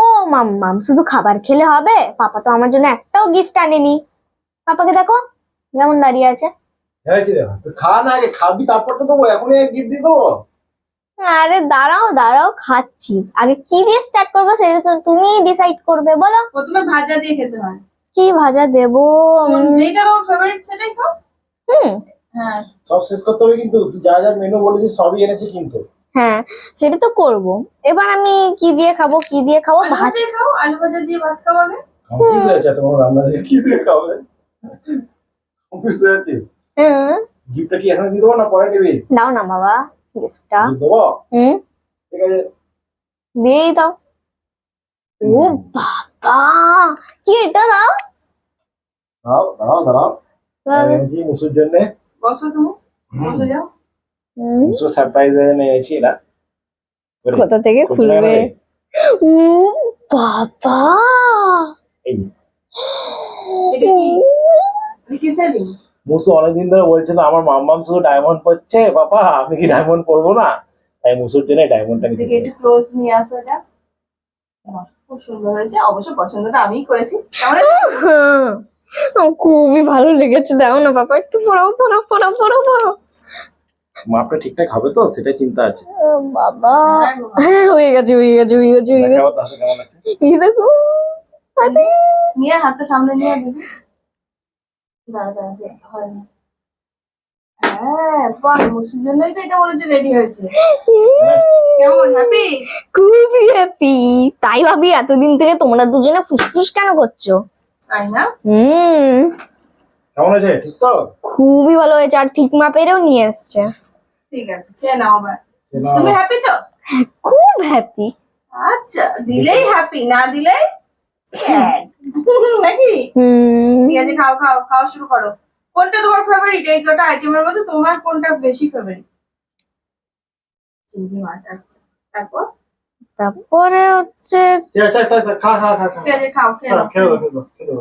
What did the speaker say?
ও মাম্মাম, শুধু খাবার খেলে হবে? পাপা তো আমার জন্য একটাও গিফট আনেনি। পাপাকে দেখো কেমন দাঁড়িয়ে আছে। হ্যাঁ তো খা না, আগে খাবি তারপর তো দেবো, এখনই গিফট দিয়ে দেবো। আরে দাঁড়াও দাঁড়াও, খাচ্ছি। আগে কি দিয়ে স্টার্ট করবো সেটা তো তুমি ডিসাইড করবে, বলো। প্রথমে ভাজা দিয়ে খেতে হয়। কি ভাজা দেবো? যেটা তোমার ফেভারিট সেটাই খাও। হুম, হ্যাঁ সব শেষ করতে হবে কিন্তু, তুই যা যা মেনু বলেছিস সবই এনেছি কিন্তু। হ্যাঁ সেটা তো করবো। এবার আমি কি দিয়ে খাবো, কি দিয়ে খাবো? আলু ভাজা খাও, আলু ভাজা দিয়ে ভাত খাও আগে। কমপ্লিট হয়ে যাচ্ছে তোমার রান্না দিয়ে, কি দিয়ে খাবে? কমপ্লিট হয়ে যাচ্ছিস। গিফটটা কি এখন দিয়ে দেবো না পরে দিবি? দাও না বাবা গিফটটা। দেবো। হুম, ঠিক আছে দিয়েই দাও। ও বাবা, কি এটা? দাও দাও দাঁড়াও দাঁড়াও, এনেছি মুসুর জন্য। বসো তুমি, বসে যাও। মুসুর সারপ্রাইজ এনেছি এটা। কোথা থেকে খুলবে? ও বাবা, এই এটা কি কিসের ring? মুসু অনেকদিন ধরে বলছিল আমার মাম্মাম শুধু ডায়মন্ড পড়ছে, বাবা আমি কি ডায়মন্ড পরবো না, তাই মুসুর জন্য ডায়মন্ডটা নিতে দেখি একটু ক্লোজ নিয়ে আসো এটা। বাহ, খুব সুন্দর হয়েছে, অবশ্য পছন্দটা আমিই করেছি। কেমন হয়েছে? খুবই ভালো লেগেছে। দাও না বাবা, একটু পড়াও পড়াও পড়াও পড়াও পড়াও। মাপটা ঠিকঠাক হবে তো সেটা চিন্তা আছে। বাবা, হ্যাঁ হয়ে গেছে হয়ে গেছে হয়ে গেছে হয়ে গেছে। দেখাবো তাহলে কেমন আছে। এই দেখো হাতে। নিয়ে হাতটা সামনে নিয়ে দিবি। দাঁড়া দাঁড়া দে, হয় না। হ্যাঁ বাহ, মুসুর জন্যই তো এটা মনে হচ্ছে রেডি হয়েছে। কেমন হ্যাপি? খুবই হ্যাপি। তাই ভাবি এতদিন থেকে তোমরা দুজনে ফুসফুস কেন করছো। তাই না? কেমন আছে, ঠিক তো? খুবই ভালো হয়েছে, আর ঠিক মাপেরও নিয়ে এসছে। ঠিক আছে, সে নাও আবার। তুমি হ্যাপি তো? খুব হ্যাপি। আচ্ছা, দিলেই হ্যাপি, না দিলেই স্যাড নাকি? ঠিক আছে, খাও খাও, খাওয়া শুরু করো। কোনটা তোমার ফেভারিট? এই কটা আইটেমের মধ্যে তোমার কোনটা বেশি ফেভারিট? চিংড়ি মাছ, আচ্ছা। তারপর তারপরে হচ্ছে খা খা খা খা ঠিক আছে, খাও, খেয়ে নাও। খেয়ে দাও, খেয়ে দাও, খেয়ে দাও।